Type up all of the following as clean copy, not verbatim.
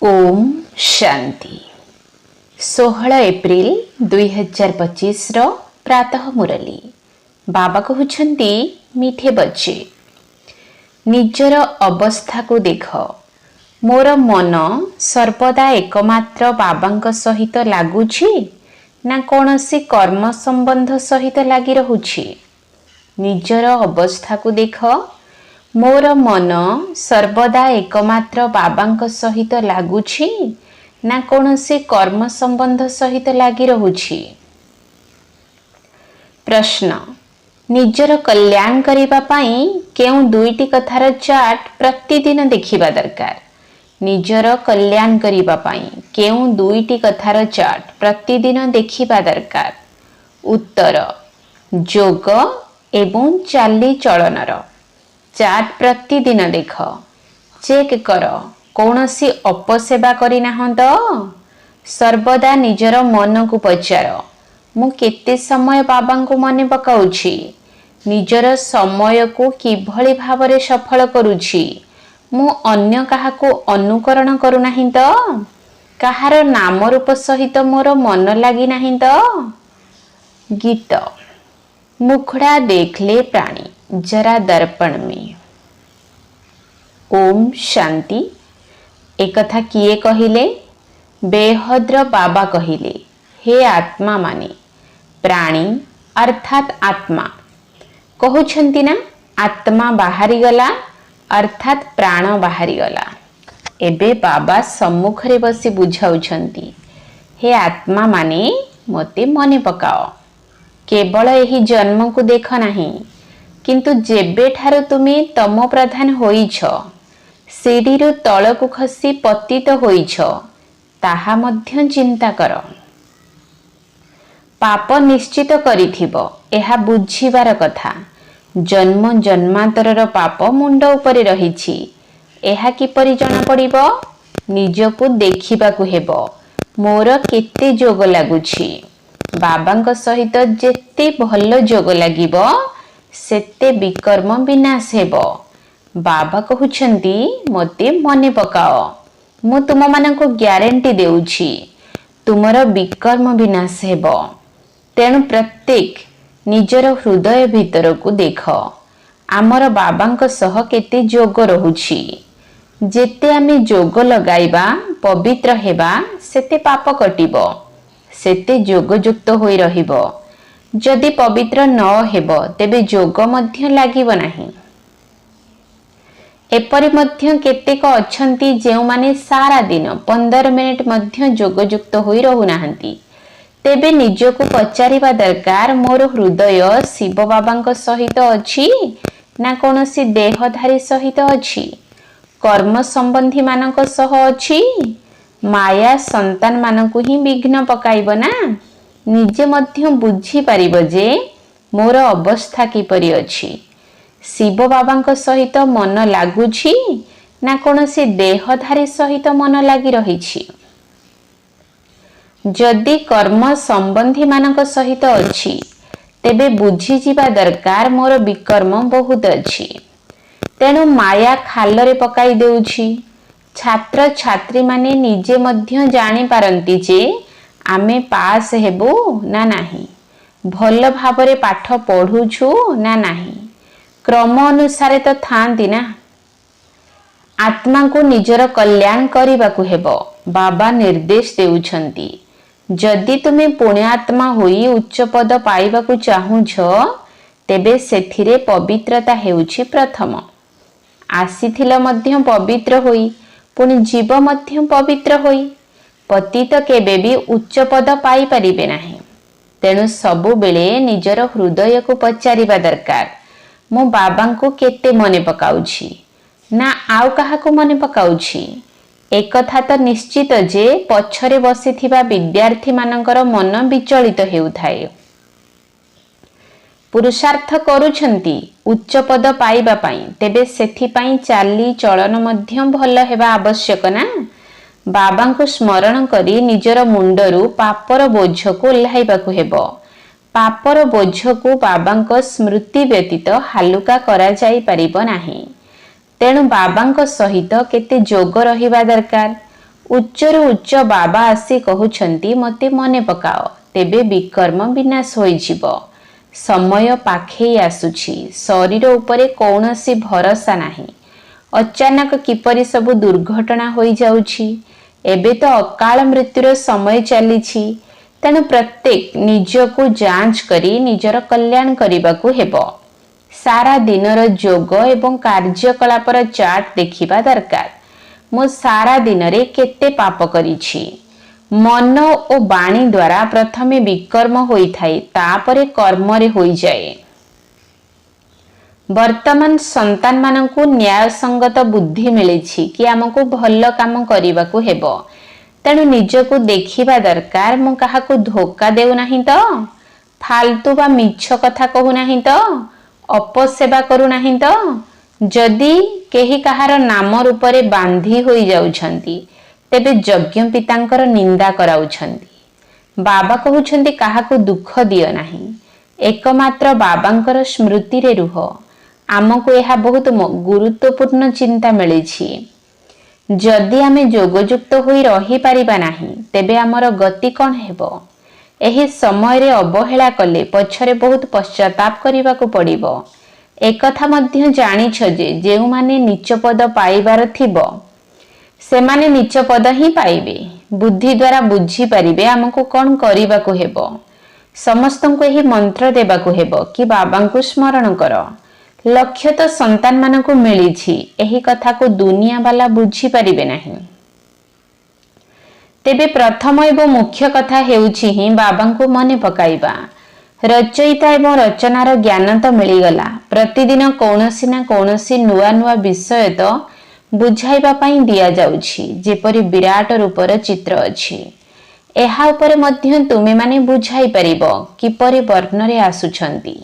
Om Shanti 16 April 2025 प्रातः मुरली बाबा कहउछंती मीठे बच्चे निजर अवस्था को देख मोर मन सर्वदा एकमात्र बाबांक सहित लागुछि ना कौनसी कर्म संबंध सहित लागी रहुछि। निजर अवस्था को देख मोर मन सर्वदा एकमात्र बाबांक सहित लागुछि ना कौनसी कर्म संबंध सहित लागी रहुछि। प्रश्न निजर कल्याण करिबा पई केउ दुईटी कथार चार्ट प्रतिदिन देखिबा दरकार। निजर कल्याण करिबा पई केउ दुईटी कथार चार्ट प्रतिदिन देखिबा दरकार। उत्तर जोग एवं चाली चलनर चार्ट प्रतिदिन देख चेक कर कौनसी अपसेवा करी नाहंत। सर्वदा निजर मन को पचार मु केते समय बाबा को मने पकाउछि। निजर समय को किभली भावरे सफल करुछि। मु अन्य काहाको अनुकरण करू नाही त। काहार नाम रूप सहित मोर मन लागी नाही त। गीत मुखड़ा देख ले प्राणी जरा दर्पण में। ओम शांति। एक कथा किए कहिले बेहद्र बाबा कहिले हे आत्मा माने प्राणी अर्थात आत्मा कहउछंती ना आत्मा बाहरी गला अर्थात प्राण बाहरी गला। एबे बाबा सम्मुख रे बसी बुझाउछंती हे आत्मा माने मते मने पकाओ। केवल एही जन्म को देख नाही किंतु जेबे ठारो तुमे तम प्रधान होइछ सीढ़ीरु तलकु खसी पतित होइछ ताहा मध्य चिंता कर। पाप निश्चित करिथिबो एहा बुझिबार कथा। जन्म जन्मांतरर पाप मुंड उपरे रहिछि एहा किपरि जणा पड़िबो। निजकु देखिबाकु हेबो मोर केते जोग लागुछि। बाबांक सहित जेते भल जोग लागिबो सेते विकर्म विनाश हेबो। बाबा कहउछंती मते मने पकाओ मु तुम माननको ग्यारंटी देउछि तुमर विकर्म विनाश हेबो। तेणु प्रत्येक निजर हृदय भीतर को देख आमर बाबांक सह केते जोग रहुछि। जेते आमे जोग लगाइबा पवित्र हेबा सेते पाप कटिबो सेते जोगयुक्त होई रहिबो। जदि पवित्र न हेबो तेबे जोग मध्य लागिबो नाही। एपरि मध्य केतेक अछंती जेउ माने सारा दिन 15 मिनिट मध्य जोगयुक्त होई रहु नाहंती। तेबे निजको पचारिबा दरकार मोर हृदय शिव बाबांक सहित अछि ना कोनोसी देहधारी सहित अछि। कर्म संबंधी मानक सह अछि। माया संतान मानकु ही विघ्न पकाइबो ना। निजे मध्य बुझी पारिबो जे मोर अवस्था किपरि अछि। शिव बाबांक सहित मन लागुछि ना कोनोसी देहधारी सहित मन लागी रहिछि। जदि कर्म संबंधी मानक सहित अछि तेबे बुझी जिबा दरकार मोर विकर्म बहुत अछि। तेणु माया खालरे पकाई देउछि। छात्र छात्री माने निजे मध्य जानि पारंती जे आमे पास हेबु ना नाही भल भावरे पाठ पढुछु ना नाही क्रम अनुसारे तो थांती ना। आत्मा को निजर कल्याण करिबाकु हेबो बाबा निर्देश देउछंती। जदि तुमे पुण्यात्मा होई उच्च पद पाइबाकु चाहुछ तेबे सेथिरे पवित्रता हेउछि प्रथम। आसीथिल मध्य पवित्र होई पुनि जीव मध्य पवित्र होई पतित केबे भी उच्च पद पाई परिबे नाही। तेणु सबु बेले निजर हृदय को पचारिबा दरकार मु बाबांको केते मने पकाउछि ना आउ काहाको मने पकाउछि। एक कथा तो निश्चित जे पछरे बसिथिबा विद्यार्थी मानकर मन विचलित हेउथाय। पुरुषार्थ करूछंती उच्च पद पाइबा पई तेबे सेथि पई चाली चलन मध्य भल हेबा आवश्यक ना। बाबांको स्मरण करी निजर मुंडरू पापर बोझ को ओल्हाइबाकु हेबो। पापर बोझ को बाबांको स्मृति व्यतीत हालुका करा जाई परिबो नाही। तेणु बाबांको सहित केते जोग रहिबा दरकार। उच्चरु उच्च बाबा आसी कहउछंती मते मने पकाओ तेबे विकर्म विनाश होइजिब। समय पाखेई आसुछि, शरीर उपरे कौनसी भरोसा नाही। अचानक किपरि सबु दुर्घटना होई जाउछि। एबे तो अकाल मृत्युर समय चलीछि। तेणु प्रत्येक निजको जांच करी निजर कल्याण करिबाकू हेबो। सारा दिनर जोग एवं कार्यकलापर चार्ट देखिबा दरकार। मो सारा दिन रे केते पाप करिछि। मन और बाणी द्वारा प्रथमे विकर्म होई थाए, तापरे कर्म रे होई जाए। वर्तमान संतान मानकु न्याय संगत बुद्धि मिलिछि कि हमकु भल काम करिबाकू हेबो। तेणु निजको देखिबा दरकार मु काहाकू धोखा देउ नाही तो, फालतू बा मिछ कथा कहू नाही तो, अपसेवा करू नाही तो। जदि केही कहार नाम रूपरे बांधी होई जाउछंती तेबे यज्ञ पितांकर निंदा कराउछंती। बाबा कहउछंती काहाकू दुख दियो नाही, एकमात्र बाबांकर स्मृति रे रुह। आमको यह बहुत गुरुत्वपूर्ण चिंता मिलिछि। जदि आमे जोगयुक्त होई रही पारिबा नाही तेबे हमर गति कोन हेबो। एही समय रे अवहेला कले पछरे बहुत पश्चाताप करिबाकू पड़िबो। एकथा मध्य जानिछ जे जेउ माने नीच पद पाइबार थिबो सेमाने नीच पद ही पाइबे। बुद्धि द्वारा बुझी पारिबे हमको कोन करिबाकू हेबो। समस्तंको एही मंत्र देबाकू हेबो कि बाबांकू स्मरण कर। लक्ष्य तो संतान मानकू मिलिछि, एही कथा को दुनिया वाला बुझी पारिबे नाही। तेबे प्रथम एवं मुख्य कथा हेउछि ही बाबांकू मने पकाइबा। रचयिता एवं रचनार ज्ञान तो मिलीगला, प्रतिदिन कौनसी ना कौनसी नुआ नुआ विषय तो बुझाइबा पाई दिया जाउछि। जेपरि विराट रूपर चित्र अछि, एहा उपरे मध्य तुमे माने बुझाई परिबो किपरि वर्ण रे आसुछंती।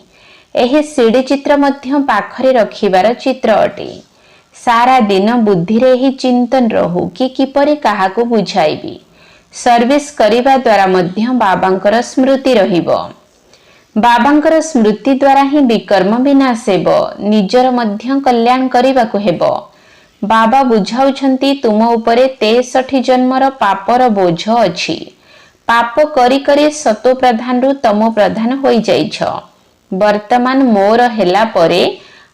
एही सीडी चित्र मध्य पाखरे रखिबार चित्र अटे। सारा दिन बुद्धि रे ही चिंतन रहू कि किपरि काहाकू बुझाइबी। सर्विस करिबा द्वारा मध्य बाबांकर स्मृति रहिबो। बाबांकर स्मृति द्वारा ही विकर्म विनाश हेबो। निजर मध्य कल्याण करिबाकू हेबो। बाबा बुझाउछंती तुम उपरे 63 जन्मर पापर बोझ अछि। पाप करी करी सतो प्रधान रु तमो प्रधान होई जाइछ। वर्तमान मोर हेला परे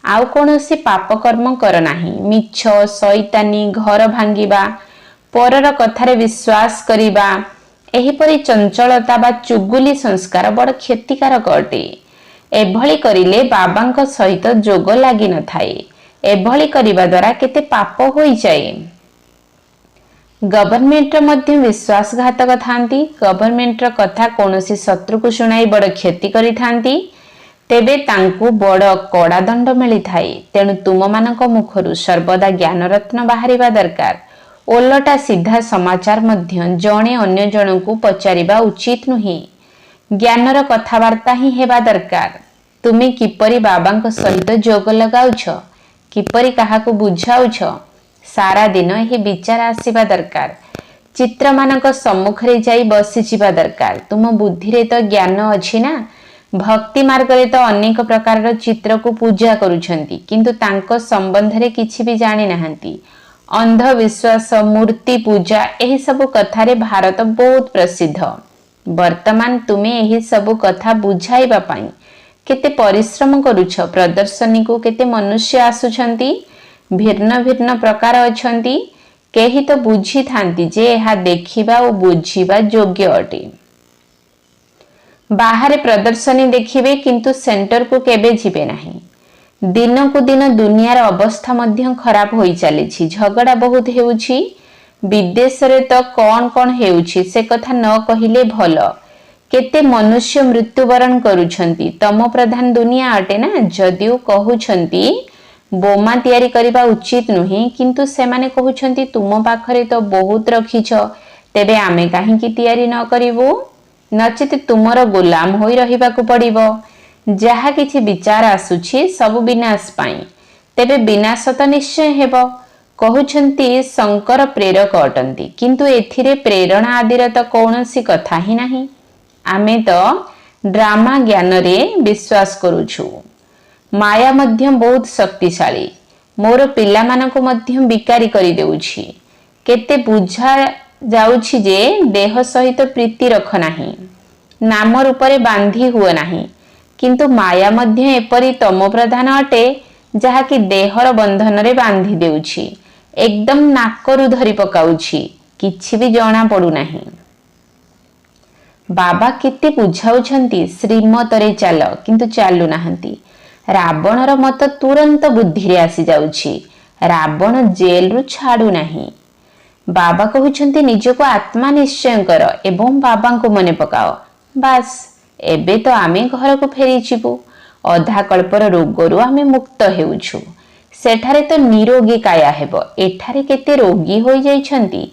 आउ कोनोसी पाप कर्म कर नाही। मिछ, शैतानी, घर भांगिबा, परर कथारे विश्वास करिबा, एहीपरि चंचलता बा चुगुली संस्कार बड़ क्षतिकारक अटे। एभली करिले बाबांक सहित जोग लागि न थाए। एभली करिबा द्वारा केते पाप होई जाए। गवर्नमेंट मध्य विश्वासघातक थांती। गवर्नमेंट कथा कोनोसी शत्रु को सुनाई बड़ क्षति करि थांती, तेबे तांकू बड़ कड़ा दंड मिली थाए। तेणु तुम मानक मुखरु सर्वदा ज्ञान रत्न बाहरिबा दरकार। ओलटा सीधा समाचार मध्य जणे अन्य जनकू पचारिबा उचित नुहे। ज्ञानर कथावार्ता ही हेबा दरकार। तुमे किपरि बाबांक सहित जोग लगाउछ, किपरि काहाकू बुझाउछ, सारा दिन ही विचार आसीबा दरकार। चित्र मानक सम्मुखरे जाई बसी जिबा दरकार। तुम बुद्धि रे तो ज्ञान अछि ना। भक्ति मार्ग रे तो अनेक प्रकार चित्र को पूजा करूछंती, किंतु तांको संबंध रे किछि भी जानि नाहंती। अंधविश्वास, मूर्ति पूजा, एही सब कथारे भारत बहुत प्रसिद्ध। वर्तमान तुमे एही सब कथा बुझाइबा पाई केते परिश्रम करूछ। प्रदर्शनी को केते मनुष्य आसुछंती, भिन्न भिन्न प्रकार अछंती। केही तो बुझी थांती जे एहा देखिबा और बुझिबा योग्य अटे। बाहरे प्रदर्शनी देखिबे किंतु सेंटर को केबे जिबे नाही। दिन को दिन दुनियार अवस्था मध्य खराब होई चलीछि। झगड़ा बहुत हेउछि। विदेश रे तो कौन कौन हेउछि से कथा न कहिले भल। केते मनुष्य मृत्युवरण करूछंती। तम प्रधान दुनिया अटे ना। जदिओ कहूछंती बोमा तैयारी करिबा उचित नुहे, किंतु सेमाने कहूछंती तुम पाखरे तो बहुत रखिछ, तेबे आमे काहींकी तैयारी न करिवो। नचित तुमर गुलाम होई रहिबाकू पड़िबो। जहा किछि विचार आसुछि सब विनाश पाई, तेबे विनाश तो निश्चय हेबो। कहूछंती शंकर प्रेरक अटंती, किंतु एथिरे प्रेरणा आदिर तो कौनसी कथा ही नाही। आमे तो ड्रामा ज्ञान रे विश्वास करूछु। माया मध्य बहुत शक्तिशाली। मोर पिला मानकु मध्य बिकारी करि देउछि। केते बुझा ଯାଉଛି ଯେ ଦେହ ସହିତ ପ୍ରୀତି ରଖ ନାହିଁ, ନାମ ରୂପରେ ବାନ୍ଧି ହୁଅ ନାହିଁ। କିନ୍ତୁ ମାୟା ମଧ୍ୟ ଏପରି ତମ ପ୍ରଧାନ ଅଟେ ଯାହାକି ଦେହର ବନ୍ଧନରେ ବାନ୍ଧି ଦେଉଛି, ଏକଦମ ନାକରୁ ଧରି ପକାଉଛି, କିଛି ବି ଜଣା ପଡୁନାହିଁ। ବାବା କେତେ ବୁଝାଉଛନ୍ତି ଶ୍ରୀମତରେ ଚାଲ, କିନ୍ତୁ ଚାଲୁନାହାନ୍ତି। ରାବଣର ମତ ତୁରନ୍ତ ବୁଦ୍ଧିରେ ଆସିଯାଉଛି, ରାବଣ ଜେଲରୁ ଛାଡୁନାହିଁ। ବାବା କହୁଛନ୍ତି ନିଜକୁ ଆତ୍ମା ନିଶ୍ଚୟ କର ଏବଂ ବାବାଙ୍କୁ ମନେ ପକାଅ। ବାସ୍, ଏବେ ତ ଆମେ ଘରକୁ ଫେରିଯିବୁ। ଅଧା କଳ୍ପର ରୋଗରୁ ଆମେ ମୁକ୍ତ ହେଉଛୁ। ସେଠାରେ ତ ନିରୋଗୀ କାୟା ହେବ, ଏଠାରେ କେତେ ରୋଗୀ ହୋଇଯାଇଛନ୍ତି।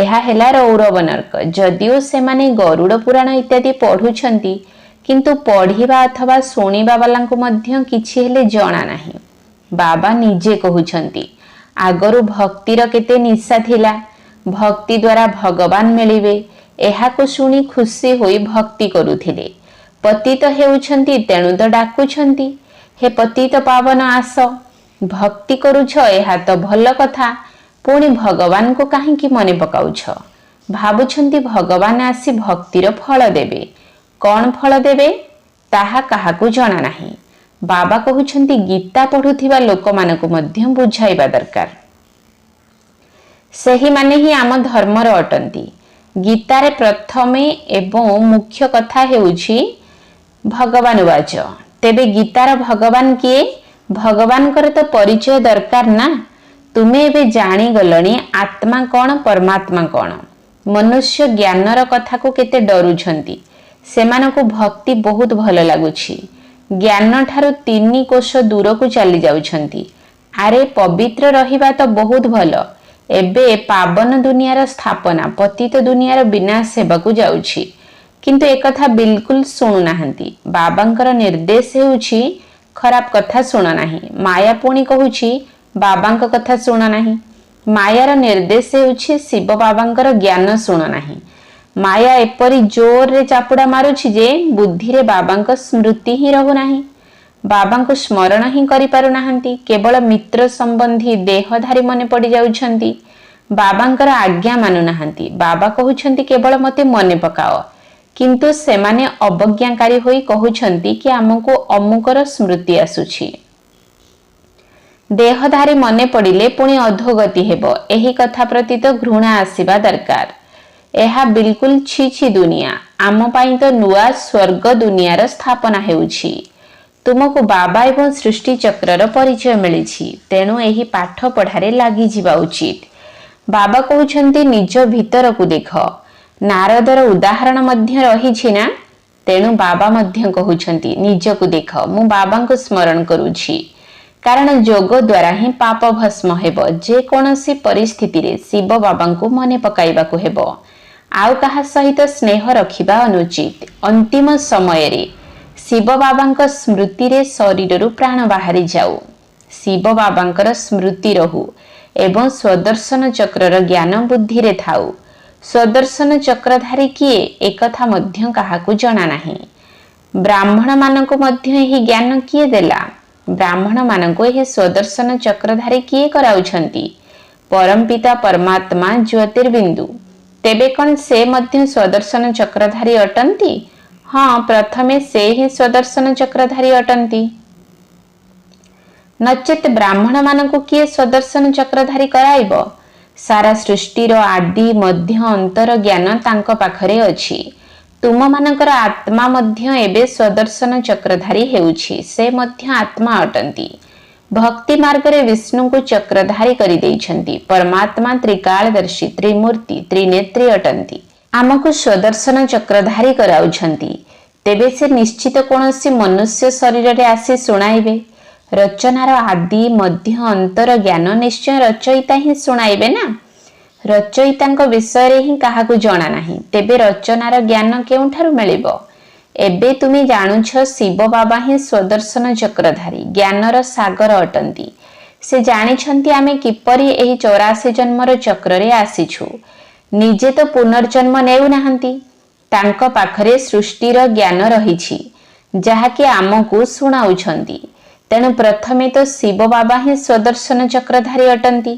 ଏହା ହେଲା ରୌରବ ନର୍କ। ଯଦିଓ ସେମାନେ ଗରୁଡ଼ ପୁରାଣ ଇତ୍ୟାଦି ପଢୁଛନ୍ତି, କିନ୍ତୁ ପଢିବା ଅଥବା ଶୁଣିବା ବାଲାଙ୍କୁ ମଧ୍ୟ କିଛି ହେଲେ ଜଣା ନାହିଁ। ବାବା ନିଜେ କହୁଛନ୍ତି ଆଗରୁ ଭକ୍ତିର କେତେ ନିଶା ଥିଲା, ଭକ୍ତି ଦ୍ୱାରା ଭଗବାନ ମିଳିବେ, ଏହାକୁ ଶୁଣି ଖୁସି ହୋଇ ଭକ୍ତି କରୁଥିଲେ। ପତିତ ହେଉଛନ୍ତି ତେଣୁ ତ ଡାକୁଛନ୍ତି, ହେ ପତିତ ପାବନ ଆସ। ଭକ୍ତି କରୁଛ, ଏହା ତ ଭଲ କଥା, ପୁଣି ଭଗବାନଙ୍କୁ କାହିଁକି ମନେ ପକାଉଛ? ଭାବୁଛନ୍ତି ଭଗବାନ ଆସି ଭକ୍ତିର ଫଳ ଦେବେ। କଣ ଫଳ ଦେବେ ତାହା କାହାକୁ ଜଣା ନାହିଁ। ବାବା କହୁଛନ୍ତି ଗୀତା ପଢୁଥିବା ଲୋକମାନଙ୍କୁ ମଧ୍ୟ ବୁଝାଇବା ଦରକାର। ସେହିମାନେ ହିଁ ଆମ ଧର୍ମର ଅଟନ୍ତି। ଗୀତାରେ ପ୍ରଥମେ ଏବଂ ମୁଖ୍ୟ କଥା ହେଉଛି ଭଗବାନ ବାଚ। ତେବେ ଗୀତାର ଭଗବାନ କିଏ? ଭଗବାନଙ୍କର ତ ପରିଚୟ ଦରକାର ନା। ତୁମେ ଏବେ ଜାଣିଗଲଣି ଆତ୍ମା କଣ, ପରମାତ୍ମା କଣ। ମନୁଷ୍ୟ ଜ୍ଞାନର କଥାକୁ କେତେ ଡରୁଛନ୍ତି। ସେମାନଙ୍କୁ ଭକ୍ତି ବହୁତ ଭଲ ଲାଗୁଛି। ଜ୍ଞାନ ଠାରୁ 3 କୋଶ ଦୂରକୁ ଚାଲି ଯାଉଛନ୍ତି। ଆରେ ପବିତ୍ର ରହିବା ତ ବହୁତ ଭଲ। ଏବେ ପାବନ ଦୁନିଆର ସ୍ଥାପନା, ପତିତ ଦୁନିଆର ବିନାଶ ହେବାକୁ ଯାଉଛି। କିନ୍ତୁ ଏକଥା ବିଲକୁଲ ଶୁଣୁନାହାନ୍ତି। ବାବାଙ୍କର ନିର୍ଦ୍ଦେଶ ହେଉଛି ଖରାପ କଥା ଶୁଣ ନାହିଁ। ମାୟା ପୁଣି କହୁଛି ବାବାଙ୍କ କଥା ଶୁଣ ନାହିଁ। ମାୟାର ନିର୍ଦ୍ଦେଶ ହେଉଛି ଶିବ ବାବାଙ୍କର ଜ୍ଞାନ ଶୁଣ ନାହିଁ। ମାୟା ଏପରି ଜୋରରେ ଚାପୁଡା ମାରୁଛି ଯେ ବୁଦ୍ଧିରେ ବାବାଙ୍କ ସ୍ମୃତି ହିଁ ରହୁନାହିଁ। ବାବାଙ୍କୁ ସ୍ମରଣ ହିଁ କରିପାରୁନାହାନ୍ତି। କେବଳ ମିତ୍ର ସମ୍ବନ୍ଧୀ ଦେହଧାରୀ ମନେ ପଡିଯାଉଛନ୍ତି। ବାବାଙ୍କର ଆଜ୍ଞା ମାନୁନାହାନ୍ତି। ବାବା କହୁଛନ୍ତି କେବଳ ମୋତେ ମନେ ପକାଅ, କିନ୍ତୁ ସେମାନେ ଅବଜ୍ଞାକାରୀ ହୋଇ କହୁଛନ୍ତି କି ଆମକୁ ଅମୁକର ସ୍ମୃତି ଆସୁଛି। ଦେହଧାରୀ ମନେ ପଡ଼ିଲେ ପୁଣି ଅଧୋଗତି ହେବ। ଏହି କଥା ପ୍ରତି ତ ଘୃଣା ଆସିବା ଦରକାର। ଏହା ବିଲକୁଲ ଛି ଛି ଦୁନିଆ। ଆମ ପାଇଁ ତ ନୂଆ ସ୍ୱର୍ଗ ଦୁନିଆର ସ୍ଥାପନା ହେଉଛି। ତୁମକୁ ବାବା ଏବଂ ସୃଷ୍ଟି ଚକ୍ରର ପରିଚୟ ମିଳିଛି, ତେଣୁ ଏହି ପାଠ ପଢ଼ାରେ ଲାଗିଯିବା ଉଚିତ। ବାବା କହୁଛନ୍ତି ନିଜ ଭିତରକୁ ଦେଖ। ନାରଦର ଉଦାହରଣ ମଧ୍ୟ ରହିଛି ନା। ତେଣୁ ବାବା ମଧ୍ୟ କହୁଛନ୍ତି ନିଜକୁ ଦେଖ। ମୁଁ ବାବାଙ୍କୁ ସ୍ମରଣ କରୁଛି, କାରଣ ଯୋଗ ଦ୍ୱାରା ହିଁ ପାପ ଭସ୍ମ ହେବ। ଯେକୌଣସି ପରିସ୍ଥିତିରେ ଶିବ ବାବାଙ୍କୁ ମନେ ପକାଇବାକୁ ହେବ। ଆଉ କାହା ସହିତ ସ୍ନେହ ରଖିବା ଅନୁଚିତ। ଅନ୍ତିମ ସମୟରେ ଶିବ ବାବାଙ୍କ ସ୍ମୃତିରେ ଶରୀରରୁ ପ୍ରାଣ ବାହାରି ଯାଉ, ଶିବ ବାବାଙ୍କର ସ୍ମୃତି ରହୁ ଏବଂ ସ୍ୱଦର୍ଶନ ଚକ୍ରର ଜ୍ଞାନ ବୁଦ୍ଧିରେ ଥାଉ। ସ୍ୱଦର୍ଶନ ଚକ୍ରଧାରୀ କିଏ ଏକଥା ମଧ୍ୟ କାହାକୁ ଜଣା ନାହିଁ। ବ୍ରାହ୍ମଣ ମାନଙ୍କୁ ମଧ୍ୟ ଏହି ଜ୍ଞାନ କିଏ ଦେଲା? ବ୍ରାହ୍ମଣ ମାନଙ୍କୁ ଏହି ସ୍ୱଦର୍ଶନ ଚକ୍ରଧାରୀ କିଏ କରାଉଛନ୍ତି? ପରମପିତା ପରମାତ୍ମା ଜ୍ୟୋତିର୍ବିନ୍ଦୁ। ତେବେ କଣ ସେ ମଧ୍ୟ ସ୍ୱଦର୍ଶନ ଚକ୍ରଧାରୀ ଅଟନ୍ତି? ହଁ, ପ୍ରଥମେ ସେ ହିଁ ସ୍ୱଦର୍ଶନ ଚକ୍ରଧାରୀ ଅଟନ୍ତି। ନଚେତ୍ ବ୍ରାହ୍ମଣ ମାନଙ୍କୁ କିଏ ସ୍ୱଦର୍ଶନ ଚକ୍ରଧାରୀ କରାଇବ? ସାରା ସୃଷ୍ଟିର ଆଦି ମଧ୍ୟ ଅନ୍ତର ଜ୍ଞାନ ତାଙ୍କ ପାଖରେ ଅଛି। ତୁମମାନଙ୍କର ଆତ୍ମା ମଧ୍ୟ ଏବେ ସ୍ୱଦର୍ଶନ ଚକ୍ରଧାରୀ ହେଉଛି। ସେ ମଧ୍ୟ ଆତ୍ମା ଅଟନ୍ତି। ଭକ୍ତି ମାର୍ଗରେ ବିଷ୍ଣୁଙ୍କୁ ଚକ୍ରଧାରୀ କରିଦେଇଛନ୍ତି। ପରମାତ୍ମା ତ୍ରିକାଳଦର୍ଶୀ, ତ୍ରିମୂର୍ତ୍ତି, ତ୍ରିନେତ୍ରୀ ଅଟନ୍ତି। ଆମକୁ ସ୍ୱଦର୍ଶନ ଚକ୍ରଧାରୀ କରାଉଛନ୍ତି। ତେବେ ସେ ନିଶ୍ଚିତ କୌଣସି ମନୁଷ୍ୟ ଶରୀରରେ ଆସି ଶୁଣାଇବେ। ରଚନାର ଆଦି ମଧ୍ୟ ଅନ୍ତର ଜ୍ଞାନ ନିଶ୍ଚୟ ରଚୟିତା ହିଁ ଶୁଣାଇବେ ନା। ରଚୟିତାଙ୍କ ବିଷୟରେ ହିଁ କାହାକୁ ଜଣା ନାହିଁ। ତେବେ ରଚନାର ଜ୍ଞାନ କେଉଁଠାରୁ ମିଳିବ? ଏବେ ତୁମେ ଜାଣୁଛ ଶିବ ବାବା ହିଁ ସ୍ୱଦର୍ଶନ ଚକ୍ରଧାରୀ, ଜ୍ଞାନର ସାଗର ଅଟନ୍ତି। ସେ ଜାଣିଛନ୍ତି ଆମେ କିପରି ଏହି 84 ଜନ୍ମର ଚକ୍ରରେ ଆସିଛୁ। ନିଜେ ତ ପୁନର୍ଜନ୍ମ ନେଉନାହାନ୍ତି। ତାଙ୍କ ପାଖରେ ସୃଷ୍ଟିର ଜ୍ଞାନ ରହିଛି, ଯାହାକି ଆମକୁ ଶୁଣାଉଛନ୍ତି। ତେଣୁ ପ୍ରଥମେ ତ ଶିବ ବାବା ହିଁ ସ୍ୱଦର୍ଶନ ଚକ୍ରଧାରୀ ଅଟନ୍ତି।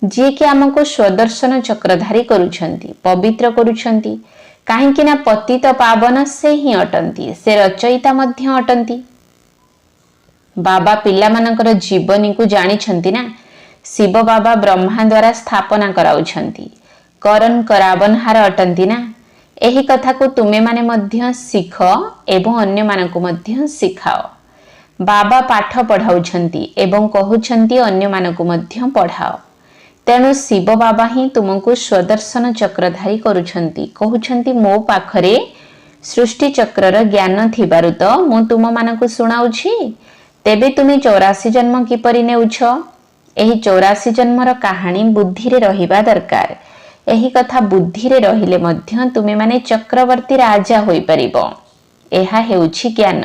जी कि आमको स्वदर्शन चक्रधारी करुछंती, पवित्र करुछंती। काहेकि ना पतित पावन से ही अटंती, से रचयिता मध्य अटंती। बाबा पिला मानकर जीवनी को जानी ना, शिव बाबा ब्रह्मा द्वारा स्थापना कराउछंती, करन करावनहार अटंती ना। एही कथा को तुमे माने मध्य शिख एवं अन्य मानकु मध्य शिखाओ। बाबा पाठ पढ़ाउछंती एवं कहउछंती अन्य मानकु मध्य पढ़ाओ। तेणु शिव बाबा ही तुमको स्वदर्शन चक्रधारी करुछंती, कहउछंती मो पाखरे सृष्टि चक्रर ज्ञान थिबारु तो मु तुम मानकु सुनाउछि। तेबे तुमे 84 जन्म किपरि नेउछ? एही 84 जन्मर कहानी बुद्धि रे रहिबा दरकार। एही कथा बुद्धि रे रहिले मध्य तुमे माने चक्रवर्ती राजा होई परिबो। एहा हेउछि ज्ञान।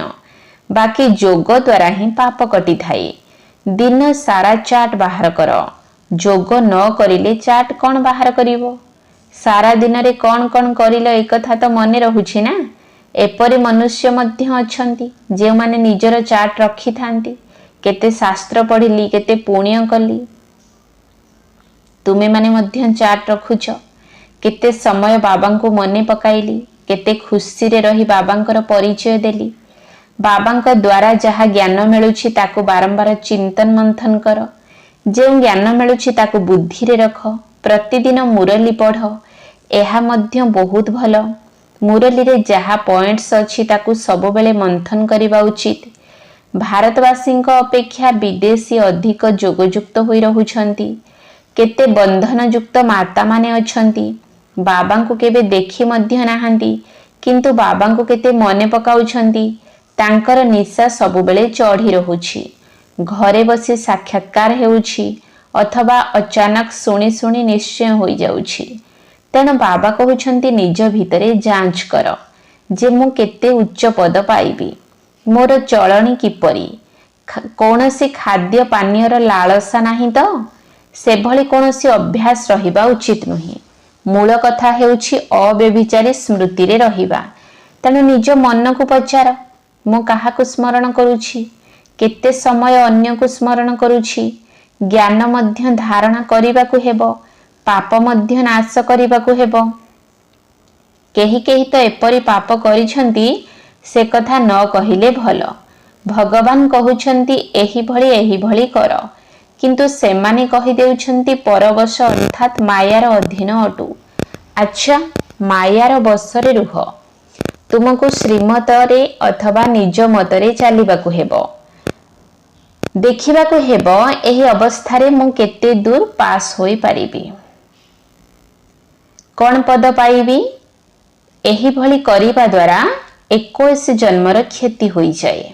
बाकी जोग द्वारा ही पाप कटि थाए। दिन सारा चाट बाहर कर। जोग न करिले चाट कौन बाहर करिवो? सारा दिन रे कौन कौन करिलो एक कथा तो मने रहुछि ना। एपरि मनुष्य मध्य अछंती जे माने निजर चाट रखि थांती। केते शास्त्र पढ़िली, केते पुण्य कली। तुमे माने मध्य चाट रखुछ। केते समय बाबांको मने पकाइली, केते खुशी रे रही बाबांकर परिचय देली। बाबांक द्वारा जहा ज्ञान मिलुछि ताको बारंबार चिंतन मंथन कर। जे ज्ञान मिलुछि ताको बुद्धि रे रख। प्रतिदिन मुरली पढ़। एहा मध्य बहुत भल। मुरली रे जहा पॉइंट्स अछि ताको सब बेले मंथन करिबा उचित। भारतवासींक अपेक्षा विदेशी अधिक जोगयुक्त होई रहुछंती। केते बंधन युक्त माता माने अछंती। बाबांको केबे देखि मध्य नाहंती, किंतु बाबांको केते मने पकाउछंती। तांकर निशा सब बेले चढ़ी रहुछि। घरे बसी साक्षात्कार हेउछि अथवा अचानक शुणी शुणी निश्चय होई जाउछि। तेणु बाबा कहउछंती निज भितरे जांच कर जे मु केते उच्च पद पाइबी, मोर चलनी किपरि, कौनसी खाद्य पानीयर लालसा नाही तो, सेभଳି कौनसी अभ्यास रहिबा उचित नुही। मूल कथा हेउछि अव्यभिचारी स्मृति रे रहिबा। तेणु निज मन को पचार, मु काहाकु स्मरण करुछि, केते समय अन्य को स्मरण करुछि। ज्ञान मध्य धारणा करिबाकु हेबो, पाप मध्य नाश करिबाकु हेबो। केही केही तो एपरि पाप करिछंती से कथा न कहिले भल। भगवान कहउछंती एही भଳି कर, किंतु सेमाने कहि देउछंती परवश अर्थात मायार अधीन अटु। अच्छा, मायार बसरे रुह। तुमको श्रीमतरे अथवा निज मतरे चलिबाकु हेबो। देखिबाकु हेबो एही अवस्थारे मु केते दूर पास होई पारिबी, कौन पद पाइबी। एही भଳି करिबा द्वारा 21 जन्मर क्षति होई जाए।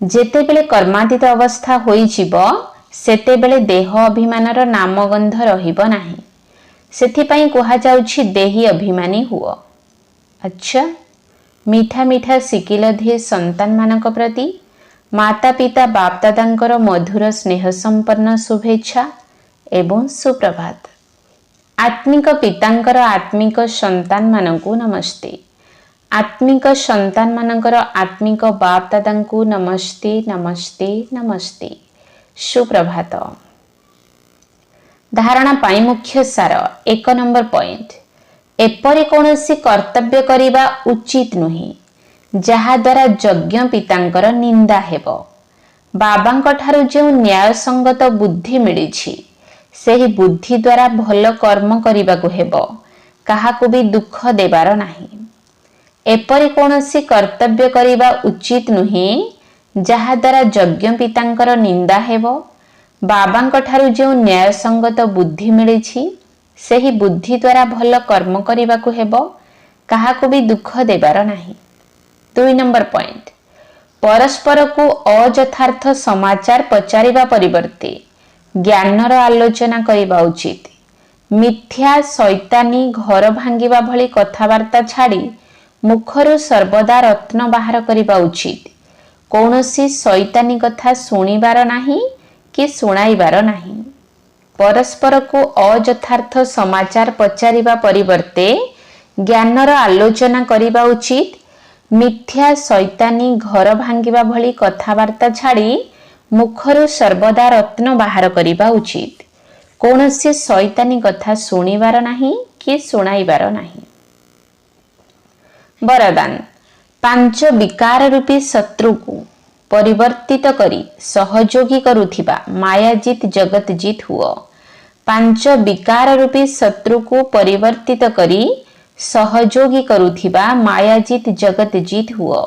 जेते बेले कर्मातीत अवस्था होई जिवो सेते बेले देह अभिमानर नामगंध रहिबो नाही। सेथिपाई कुहा जाउछि देही अभिमानी हुओ। अच्छा, मीठा मीठा सिकिल धिए संतान मानक प्रति माता पिता बाप दादांकर मधुर स्नेह संपन्न शुभेच्छा एवं सुप्रभात। आत्मिक पितांकर आत्मिक संतान मानकु नमस्ते। आत्मिक संतान मानकर आत्मिक बाप दादांकु नमस्ते नमस्ते नमस्ते। सुप्रभात। धारणा पाई मुख्य सार 1 नंबर पॉइंट, एपरि कौनसी कर्तव्य करिबा उचित नुही जहा द्वारा यज्ञ पितांकर निंदा हेबो। बाबांक ठारू जो न्याय संगत बुद्धि मिलिछि सेही बुद्धि द्वारा भल कर्म करिबाकु हेबो, काहाकु भी दुख देबार नाही। एपरि कौनसी कर्तव्य करिबा उचित नुही जहा द्वारा यज्ञ पितांकर निंदा हेबो। बाबांक ठारू जो न्याय संगत बुद्धि मिलिछि सेही बुद्धि द्वारा भल कर्म करिबाकु हेबो, काहाकु भी दुख देबार नाही। 2 नंबर पॉइंट, परस्पर को अयथार्थ समाचार पचारिबा परिवर्ते ज्ञानर आलोचना करिबा उचित। मिथ्या शैतानी घर भांगिबा भली कथावार्ता छाड़ी मुखरु सर्वदा रत्न बाहर करिबा उचित। कौनसी शैतानी कथा सुनिबार नाही कि सुनाइबार नाही। परस्पर को अयथार्थ समाचार पचारिबा परिवर्ते ज्ञानर आलोचना करिबा उचित। मिथ्या शैतानी घर भांगिबा भली कथावार्ता छाड़ी मुखरु सर्वदा रत्न बाहर करिबा उचित। कौनसी शैतानी कथा शुणिबार नाही कि शुणाइबार नाही। वरदान पांच विकार रूपी शत्रु को परिवर्तित करी सहयोगी करुथिबा मायाजीत जगतजीत हुओ। पांच विकार रूपी शत्रु को परिवर्तित करी सहयोगी करुथिबा मायाजीत जगतजीत हुओ।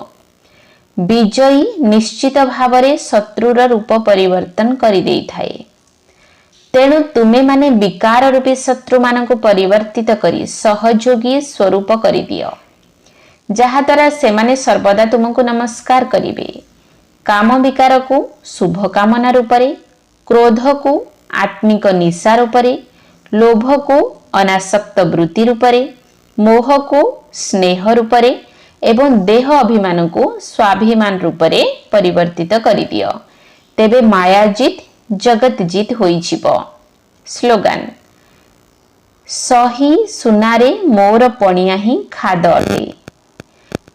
विजयी निश्चित भावरे शत्रुर रूप परिवर्तन करि देई थाए। तेणु तुमे माने विकार रूपी शत्रु मानक परिवर्तित करी सहयोगी स्वरूप करि दियो, जहा द्वारा से माने सर्वदा तुमको नमस्कार करिवे। काम विकार को शुभ कामना रूपरे, क्रोध को आत्मिक निशा रूपरे, लोभ को अनासक्त वृत्ति रूपरे, मोह को स्नेह रूपरे एवं देह अभिमान को स्वाभिमान रूपरे परिवर्तित करि दियो, तेबे मायाजीत जगतजीत होई जिवो। स्लोगान सही सुनारे मोर पणिया ही खाद अटे,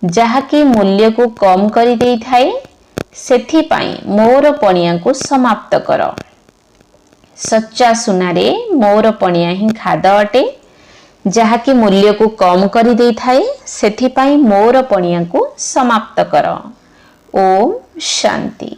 जहाकी मूल्य को कम करि देई थाए, सेथिपाई मोर पणिया को समाप्त कर। सच्चा सुनारे मोर पणिया ही खाद अटे, जहाकी मूल्य को कम करि देई थाए, सेथिपाई मोर पणिया को समाप्त कर। ओम शांति।